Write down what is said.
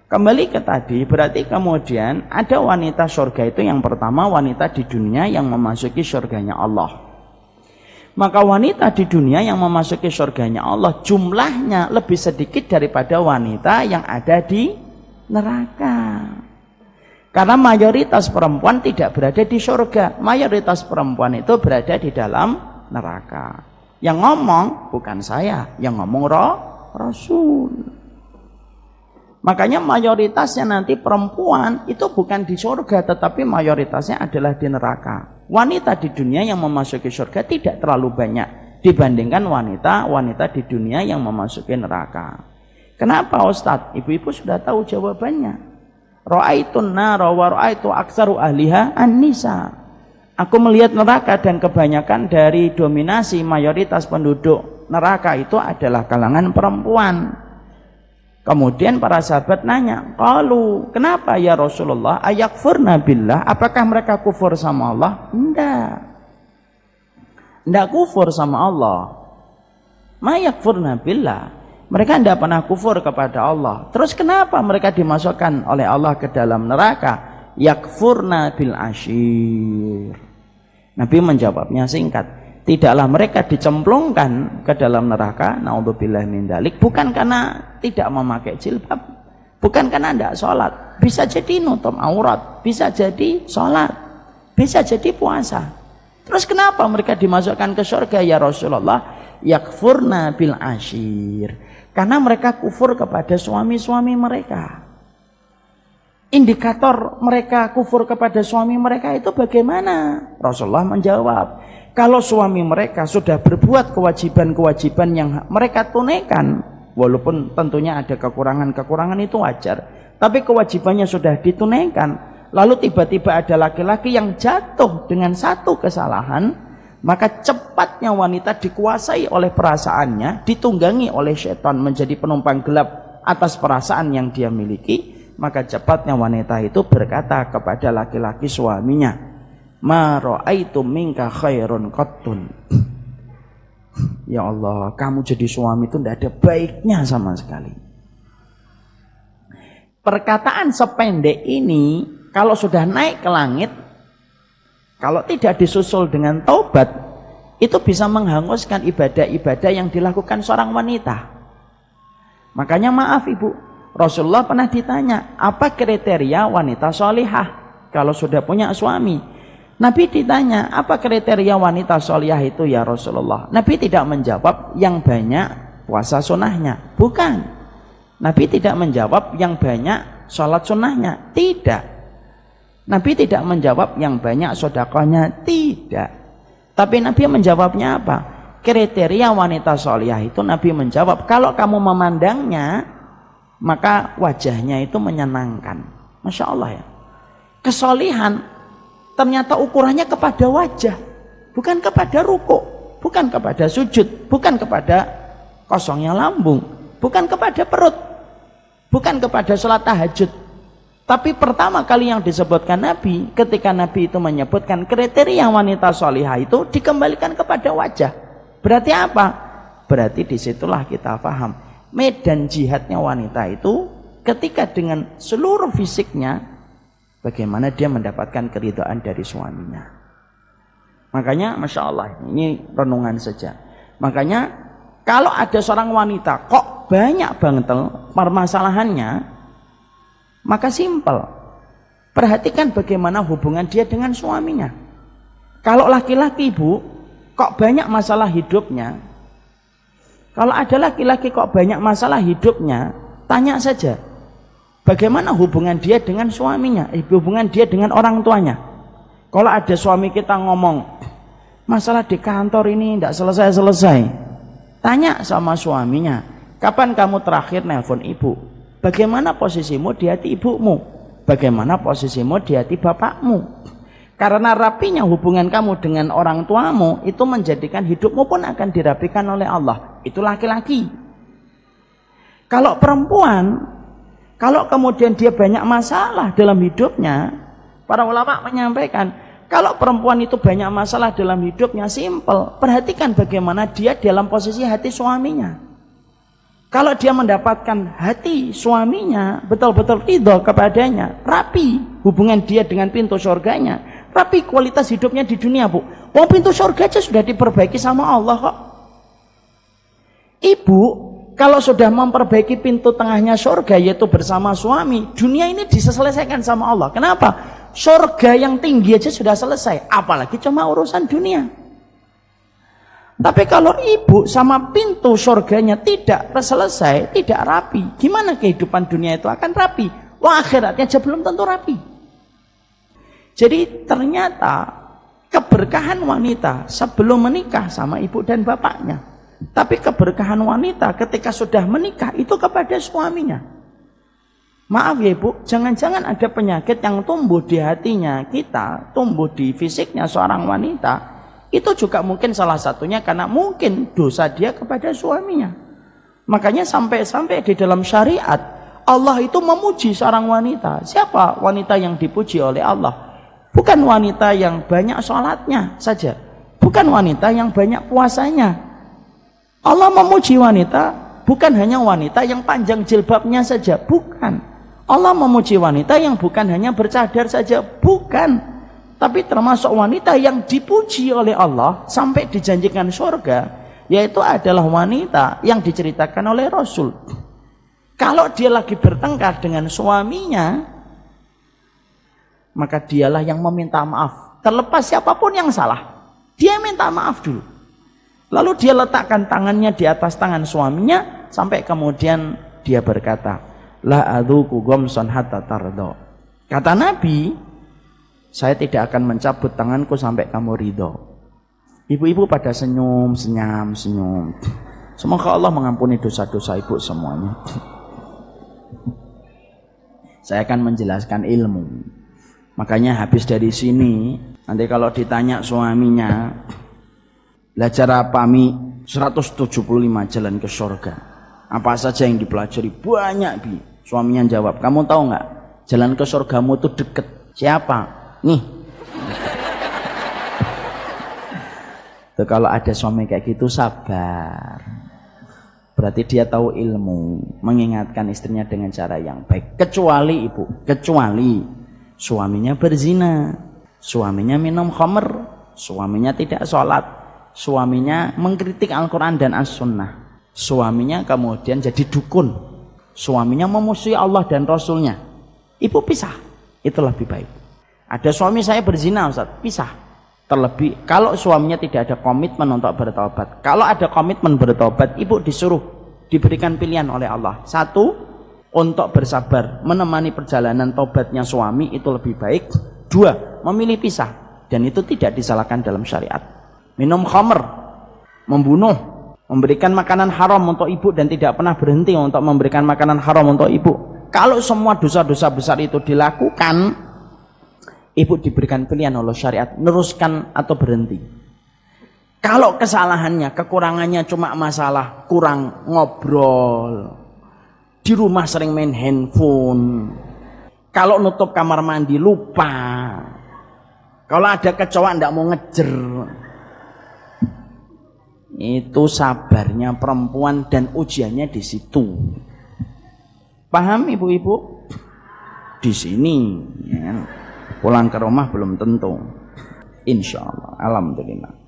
Kembali ke tadi, berarti kemudian ada wanita surga itu yang pertama wanita di dunia yang memasuki surganya Allah. Maka wanita di dunia yang memasuki surganya Allah jumlahnya lebih sedikit daripada wanita yang ada di neraka. Karena mayoritas perempuan tidak berada di surga, mayoritas perempuan itu berada di dalam neraka. Yang ngomong bukan saya, yang ngomong Rasul. Makanya mayoritasnya nanti perempuan itu bukan di surga, tetapi mayoritasnya adalah di neraka. Wanita di dunia yang memasuki surga tidak terlalu banyak dibandingkan wanita di dunia yang memasuki neraka. Kenapa Ustadz? Ibu-ibu sudah tahu jawabannya. Ra'aitun nara wa ra'aitu aktsaru ahliha an-nisa. Aku melihat neraka dan kebanyakan dari dominasi mayoritas penduduk neraka itu adalah kalangan perempuan. Kemudian para sahabat nanya, qalu, kenapa ya Rasulullah? Ayakfurna billah, apakah mereka kufur sama Allah? Enggak kufur sama Allah. Ma yakfurna billah, mereka tidak pernah kufur kepada Allah. Terus kenapa mereka dimasukkan oleh Allah ke dalam neraka? Yakfurna bil ashir. Nabi menjawabnya singkat, tidaklah mereka dicemplungkan ke dalam neraka, naudzubillah min dzalik, bukan karena tidak memakai jilbab, bukan karena tidak sholat, bisa jadi nutup aurat, bisa jadi sholat, bisa jadi puasa. Terus kenapa mereka dimasukkan ke surga ya Rasulullah? Yakfurna bil ashir, karena mereka kufur kepada suami-suami mereka. Indikator mereka kufur kepada suami mereka itu bagaimana? Rasulullah menjawab, kalau suami mereka sudah berbuat kewajiban-kewajiban yang mereka tunaikan, walaupun tentunya ada kekurangan-kekurangan itu wajar, tapi kewajibannya sudah ditunaikan, lalu tiba-tiba ada laki-laki yang jatuh dengan satu kesalahan, maka cepatnya wanita dikuasai oleh perasaannya, ditunggangi oleh setan menjadi penumpang gelap atas perasaan yang dia miliki, maka cepatnya wanita itu berkata kepada laki-laki suaminya, ma ra'aitu minka khairun qattun. Ya Allah, kamu jadi suami itu tidak ada baiknya sama sekali. Perkataan sependek ini kalau sudah naik ke langit, kalau tidak disusul dengan taubat, itu bisa menghanguskan ibadah-ibadah yang dilakukan seorang wanita. Makanya maaf ibu, Rasulullah pernah ditanya, apa kriteria wanita solihah kalau sudah punya suami? Nabi ditanya, apa kriteria wanita solihah itu ya Rasulullah? Nabi tidak menjawab yang banyak puasa sunnahnya, bukan. Nabi tidak menjawab yang banyak sholat sunnahnya, tidak. Nabi tidak menjawab yang banyak sedekahnya, tidak. Tapi Nabi menjawabnya apa? Kriteria wanita solihah itu Nabi menjawab, kalau kamu memandangnya, maka wajahnya itu menyenangkan. Masya Allah ya. Kesolihan ternyata ukurannya kepada wajah, bukan kepada rukuk, bukan kepada sujud, bukan kepada kosongnya lambung, bukan kepada perut, bukan kepada sholat tahajud. Tapi pertama kali yang disebutkan Nabi, ketika Nabi itu menyebutkan kriteria wanita solihah itu dikembalikan kepada wajah. Berarti apa? Berarti disitulah kita paham medan jihadnya wanita itu ketika dengan seluruh fisiknya, bagaimana dia mendapatkan keridhaan dari suaminya. Makanya Masya Allah, ini renungan saja. Makanya kalau ada seorang wanita kok banyak banget permasalahannya, maka simpel, perhatikan bagaimana hubungan dia dengan suaminya. Kalau laki-laki ibu kok banyak masalah hidupnya, kalau ada laki-laki kok banyak masalah hidupnya, tanya saja bagaimana hubungan dia dengan suaminya, hubungan dia dengan orang tuanya. Kalau ada suami kita ngomong, masalah di kantor ini tidak selesai-selesai, tanya sama suaminya, kapan kamu terakhir nelpon ibu? Bagaimana posisimu di hati ibumu? Bagaimana posisimu di hati bapakmu? Karena rapinya hubungan kamu dengan orang tuamu itu menjadikan hidupmu pun akan dirapikan oleh Allah. Itu laki-laki. Kalau perempuan, kalau kemudian dia banyak masalah dalam hidupnya, para ulama menyampaikan, kalau perempuan itu banyak masalah dalam hidupnya, simpel, perhatikan bagaimana dia dalam posisi hati suaminya. Kalau dia mendapatkan hati suaminya betul-betul ridho kepadanya, rapi hubungan dia dengan pintu surganya, rapi kualitas hidupnya di dunia, Bu. Wong pintu surga aja sudah diperbaiki sama Allah kok. Ibu, kalau sudah memperbaiki pintu tengahnya surga, yaitu bersama suami, dunia ini diselesaikan sama Allah. Kenapa? Surga yang tinggi aja sudah selesai, apalagi cuma urusan dunia. Tapi kalau ibu sama pintu surganya tidak selesai, tidak rapi, gimana kehidupan dunia itu akan rapi? Wah, akhiratnya aja belum tentu rapi. Jadi ternyata keberkahan wanita sebelum menikah sama ibu dan bapaknya. Tapi keberkahan wanita ketika sudah menikah itu kepada suaminya. Maaf ya ibu, jangan-jangan ada penyakit yang tumbuh di hatinya kita, tumbuh di fisiknya seorang wanita. Itu juga mungkin salah satunya karena mungkin dosa dia kepada suaminya. Makanya sampai-sampai di dalam syariat Allah itu memuji seorang wanita. Siapa wanita yang dipuji oleh Allah? Bukan wanita yang banyak sholatnya saja, bukan wanita yang banyak puasanya. Allah memuji wanita bukan hanya wanita yang panjang jilbabnya saja, bukan. Allah memuji wanita yang bukan hanya bercadar saja, bukan. Tapi termasuk wanita yang dipuji oleh Allah sampai dijanjikan surga, yaitu adalah wanita yang diceritakan oleh Rasul. Kalau dia lagi bertengkar dengan suaminya, maka dialah yang meminta maaf. Terlepas siapapun yang salah, dia minta maaf dulu. Lalu dia letakkan tangannya di atas tangan suaminya, sampai kemudian dia berkata, la adzuqu ghamsan hatta tardo. Kata Nabi, saya tidak akan mencabut tanganku sampai kamu ridho. Ibu-ibu pada senyum. Semoga Allah mengampuni dosa-dosa ibu semuanya. Saya akan menjelaskan ilmu. Makanya habis dari sini, nanti kalau ditanya suaminya, belajar apa Mi? 175 jalan ke surga. Apa saja yang dipelajari? Banyak Bi. Suaminya jawab, kamu tahu nggak? Jalan ke surgamu itu deket. Siapa? Nih. Tuh, kalau ada suami kayak gitu sabar. Berarti dia tahu ilmu, mengingatkan istrinya dengan cara yang baik. Kecuali ibu, kecuali suaminya berzina, suaminya minum khamr, suaminya tidak sholat, suaminya mengkritik Al-Quran dan As-Sunnah, suaminya kemudian jadi dukun, suaminya memusuhi Allah dan Rasulnya. Ibu pisah, itu lebih baik. Ada suami saya berzina Ustaz, pisah. Terlebih kalau suaminya tidak ada komitmen untuk bertobat. Kalau ada komitmen bertobat, ibu disuruh, diberikan pilihan oleh Allah. Satu, untuk bersabar menemani perjalanan tobatnya suami, itu lebih baik. Dua, memilih pisah, dan itu tidak disalahkan dalam syariat. Minum khamr, membunuh, memberikan makanan haram untuk ibu dan tidak pernah berhenti untuk memberikan makanan haram untuk ibu. Kalau semua dosa-dosa besar itu dilakukan, ibu diberikan pilihan oleh syariat, meneruskan atau berhenti. Kalau kesalahannya, kekurangannya cuma masalah kurang ngobrol, di rumah sering main handphone, kalau nutup kamar mandi lupa, kalau ada kecoa ndak mau ngejer, itu sabarnya perempuan dan ujiannya di situ. Paham ibu-ibu? Di sini ya. Pulang ke rumah belum tentu. Insya Allah. Alhamdulillah.